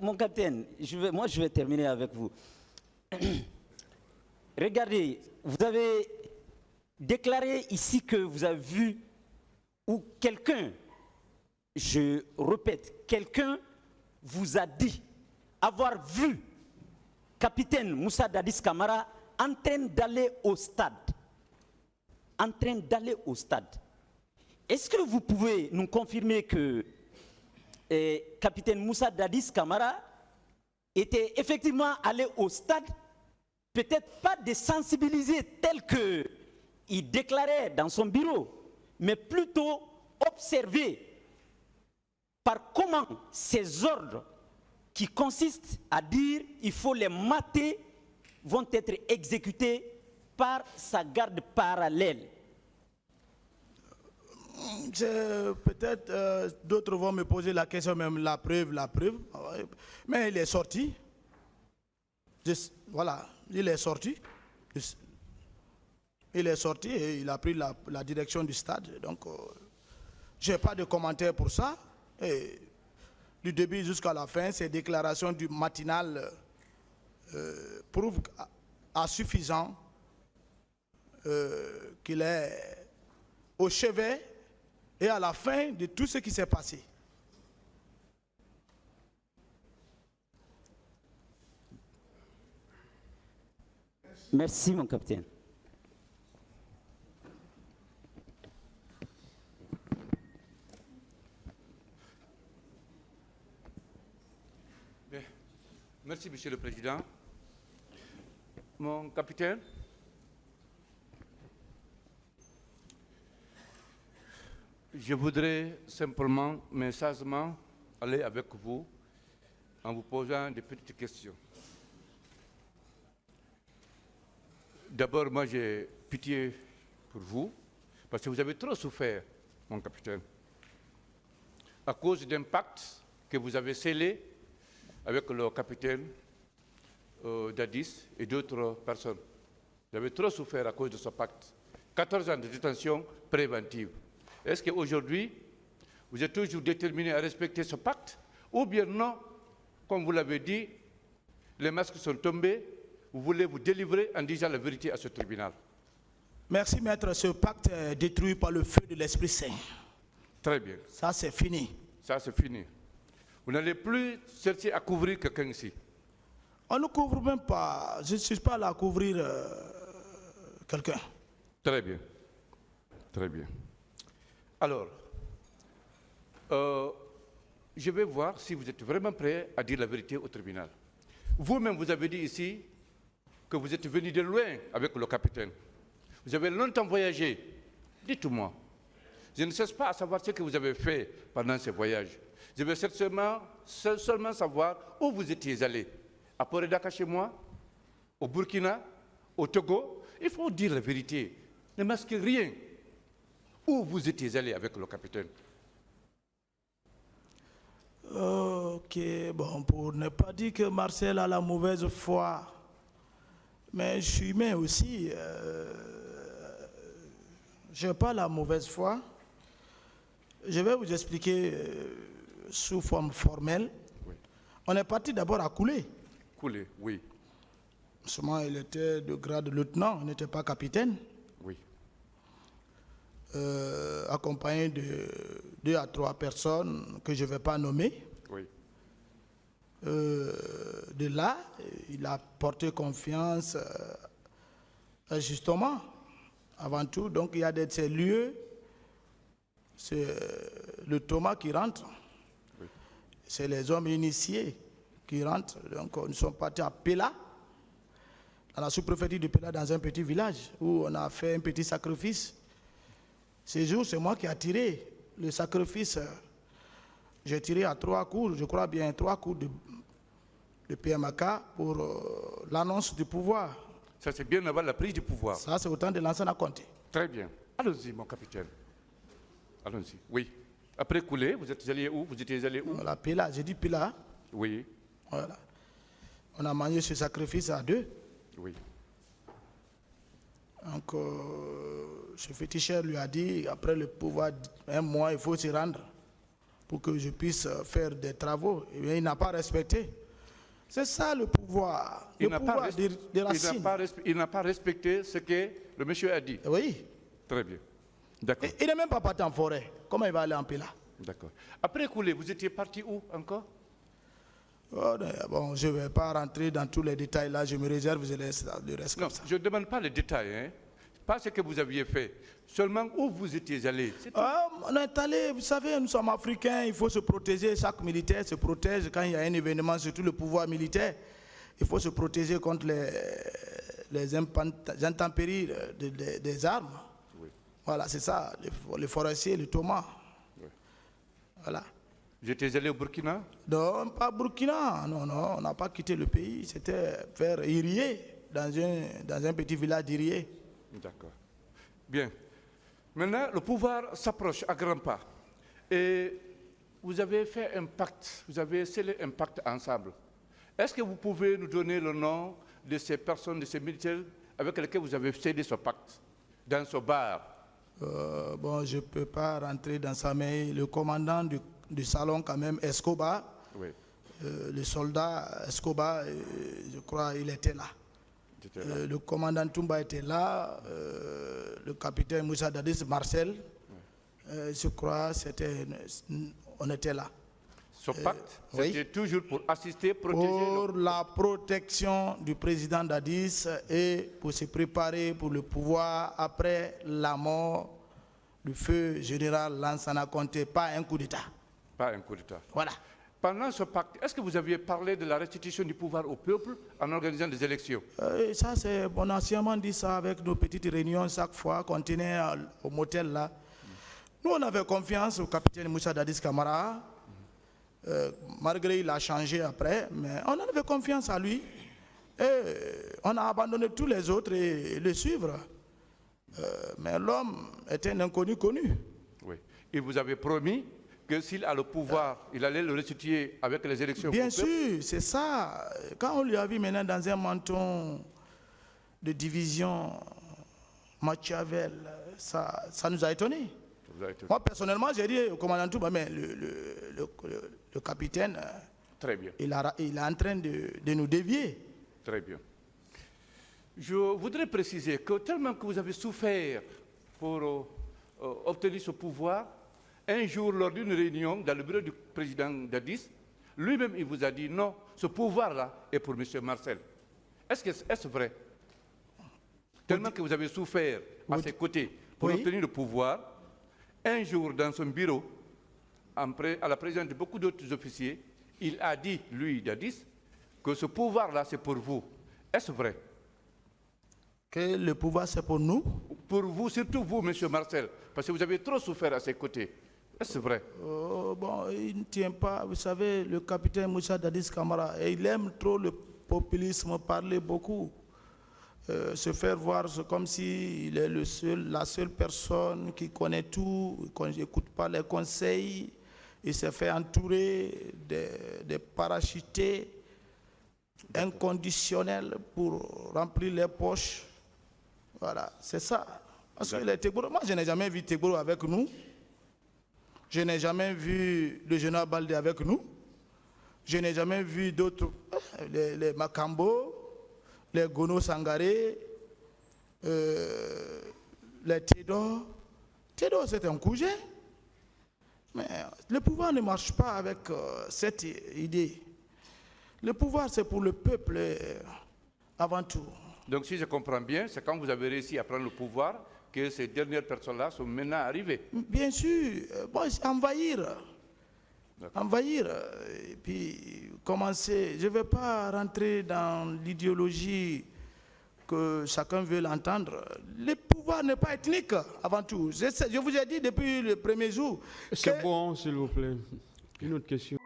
Mon capitaine, moi je vais terminer avec vous. Regardez, vous avez déclaré ici que vous avez vu, ou quelqu'un, je répète, quelqu'un vous a dit avoir vu capitaine Moussa Dadis Camara en train d'aller au stade. En train d'aller au stade. Est-ce que vous pouvez nous confirmer que capitaine Moussa Dadis Camara était effectivement allé au stade, peut-être pas désensibilisé tel qu'il déclarait dans son bureau, mais plutôt observé par comment ces ordres qui consistent à dire il faut les mater vont être exécutés par sa garde parallèle. Peut-être d'autres vont me poser la question, même la preuve. Mais il est sorti. Voilà, il est sorti. Il est sorti et il a pris la direction du stade. Donc, je n'ai pas de commentaire pour ça. Et du début jusqu'à la fin, ces déclarations du matinal prouvent à suffisant qu'il est au chevet et à la fin de tout ce qui s'est passé. Merci, mon capitaine. Bien. Merci, Monsieur le Président. Mon capitaine, je voudrais simplement, mais sagement, aller avec vous en vous posant des petites questions. D'abord, moi, j'ai pitié pour vous, parce que vous avez trop souffert, mon capitaine, à cause d'un pacte que vous avez scellé avec le capitaine Dadis et d'autres personnes. Vous avez trop souffert à cause de ce pacte. 14 ans de détention préventive. Est-ce qu'aujourd'hui, vous êtes toujours déterminé à respecter ce pacte? Ou bien non, comme vous l'avez dit, les masques sont tombés, vous voulez vous délivrer en disant la vérité à ce tribunal? Merci, maître. Ce pacte est détruit par le feu de l'Esprit Saint. Très bien. Ça, c'est fini. Ça, c'est fini. Vous n'allez plus chercher à couvrir quelqu'un ici. On ne couvre même pas. Je ne suis pas là à couvrir quelqu'un. Très bien. Très bien. Alors, je vais voir si vous êtes vraiment prêt à dire la vérité au tribunal. Vous-même, vous avez dit ici que vous êtes venu de loin avec le capitaine. Vous avez longtemps voyagé. Dites-moi. Je ne cherche pas à savoir ce que vous avez fait pendant ces voyages. Je veux seulement savoir où vous étiez allé. À Port-Dakar chez moi, au Burkina, au Togo. Il faut dire la vérité. Ne masquez rien. Où vous étiez allé avec le capitaine? Ok, bon, pour ne pas dire que Marcel a la mauvaise foi, mais je suis humain aussi. Je n'ai pas la mauvaise foi. Je vais vous expliquer sous forme formelle. Oui. On est parti d'abord à Koulé. Koulé, oui. Seulement, il était de grade lieutenant, il n'était pas capitaine. Oui. Accompagné de 2 à 3 personnes que je ne vais pas nommer. Oui. De là, il a porté confiance justement, avant tout. Donc, il y a ces lieux, c'est le Thomas qui rentre. Oui. C'est les hommes initiés qui rentrent. Donc, nous sommes partis à Pela, dans la sous-préfecture de Pela, dans un petit village, où on a fait un petit sacrifice. Ce jour, c'est moi qui ai tiré le sacrifice. J'ai tiré à 3 coups, je crois bien 3 coups de PMK pour l'annonce du pouvoir. Ça, c'est bien avant la prise du pouvoir. Ça, c'est autant de l'ancien à compter. Très bien. Allons-y, mon capitaine. Allons-y. Oui. Après Koulé, vous êtes allé où? Vous étiez allé où? Voilà, Pela, j'ai dit Pela. Oui. Voilà. On a mangé ce sacrifice à 2. Oui. Donc, ce féticheur lui a dit, après le pouvoir, un mois, il faut s'y rendre. pour que je puisse faire des travaux. Eh bien, il n'a pas respecté. C'est ça le pouvoir. Le pouvoir des racines. Il n'a pas respecté ce que le monsieur a dit. Oui. Très bien. D'accord. Il n'est même pas parti en forêt. Comment il va aller en Pela? D'accord. Après Koulé, vous étiez parti où encore? Oh, bon, je ne vais pas rentrer dans tous les détails là, je me réserve le reste Non, comme ça. je ne demande pas les détails, hein. Pas ce que vous aviez fait, seulement où vous étiez allé. On est allé, vous savez, nous sommes africains, il faut se protéger, chaque militaire se protège quand il y a un événement, surtout le pouvoir militaire. Il faut se protéger contre les intempéries des armes. Oui. Voilà, c'est ça, les forestiers, le Thomas. Oui. Voilà. J'étais allé au Burkina? Non, pas Burkina, non, on n'a pas quitté le pays, c'était vers Irié, dans un petit village d'Irié. D'accord. Bien. Maintenant, le pouvoir s'approche à grands pas. Et vous avez fait un pacte, vous avez scellé un pacte ensemble. Est-ce que vous pouvez nous donner le nom de ces personnes, de ces militaires avec lesquels vous avez scellé ce pacte dans ce bar? Bon, je ne peux pas rentrer dans ça, mais le commandant du salon, quand même, Escobar, oui. Le soldat Escobar, je crois, il était là. Le commandant Toumba était là, le capitaine Moussa Dadis Marcel, je crois, on était là. Ce pacte, oui. C'était toujours pour assister, protéger... Pour la protection du président Dadis et pour se préparer pour le pouvoir après la mort du feu général Lansana Conté, pas un coup d'État. Pas un coup d'État. Voilà. Pendant ce pacte, est-ce que vous aviez parlé de la restitution du pouvoir au peuple en organisant des élections? Ça, on a anciennement dit ça avec nos petites réunions chaque fois qu'on tenait au motel là. Nous, on avait confiance au capitaine Moussa Dadis Camara. Malgré il a changé après, mais on avait confiance à lui. Et on a abandonné tous les autres et le suivre. Mais l'homme était un inconnu connu. Oui. Il vous avait promis que s'il a le pouvoir, il allait le restituer avec les élections. Bien sûr, c'est ça. Quand on lui a vu maintenant dans un menton de division Machiavel, ça nous a étonnés. Moi, personnellement, j'ai dit au commandant Touba, mais le capitaine, très bien. Il est en train de nous dévier. Très bien. Je voudrais préciser que tellement que vous avez souffert pour obtenir ce pouvoir, un jour, lors d'une réunion dans le bureau du président Dadis, lui-même, il vous a dit non, ce pouvoir-là est pour M. Marcel. Est-ce vrai? Tellement que vous avez souffert à ses côtés pour obtenir le pouvoir, un jour, dans son bureau, à la présence de beaucoup d'autres officiers, il a dit, lui, Dadis, que ce pouvoir-là, c'est pour vous. Est-ce vrai? Que le pouvoir, c'est pour nous? Pour vous, surtout vous, M. Marcel, parce que vous avez trop souffert à ses côtés. Est-ce vrai? Bon, il ne tient pas. Vous savez, le capitaine Moussa Dadis Camara, il aime trop le populisme, parler beaucoup. Se faire voir comme s'il est la seule personne qui connaît tout, qu'on n'écoute pas les conseils. Il s'est fait entourer des parachutés inconditionnels pour remplir les poches. Voilà, c'est ça. Parce que les Tegboro, moi je n'ai jamais vu Tegboro avec nous. Je n'ai jamais vu le général Baldé avec nous. Je n'ai jamais vu d'autres, les Makambo, les Gono Sangaré, les Tédor. Tédor, c'est un cousin. Mais le pouvoir ne marche pas avec cette idée. Le pouvoir, c'est pour le peuple avant tout. Donc, si je comprends bien, c'est quand vous avez réussi à prendre le pouvoir que ces dernières personnes-là sont maintenant arrivées. Bien sûr. Bon, envahir. Envahir. Et puis, commencer. Je ne vais pas rentrer dans l'idéologie que chacun veut l'entendre. Le pouvoir n'est pas ethnique, avant tout. Je vous ai dit depuis le premier jour. C'est bon, s'il vous plaît. Une autre question.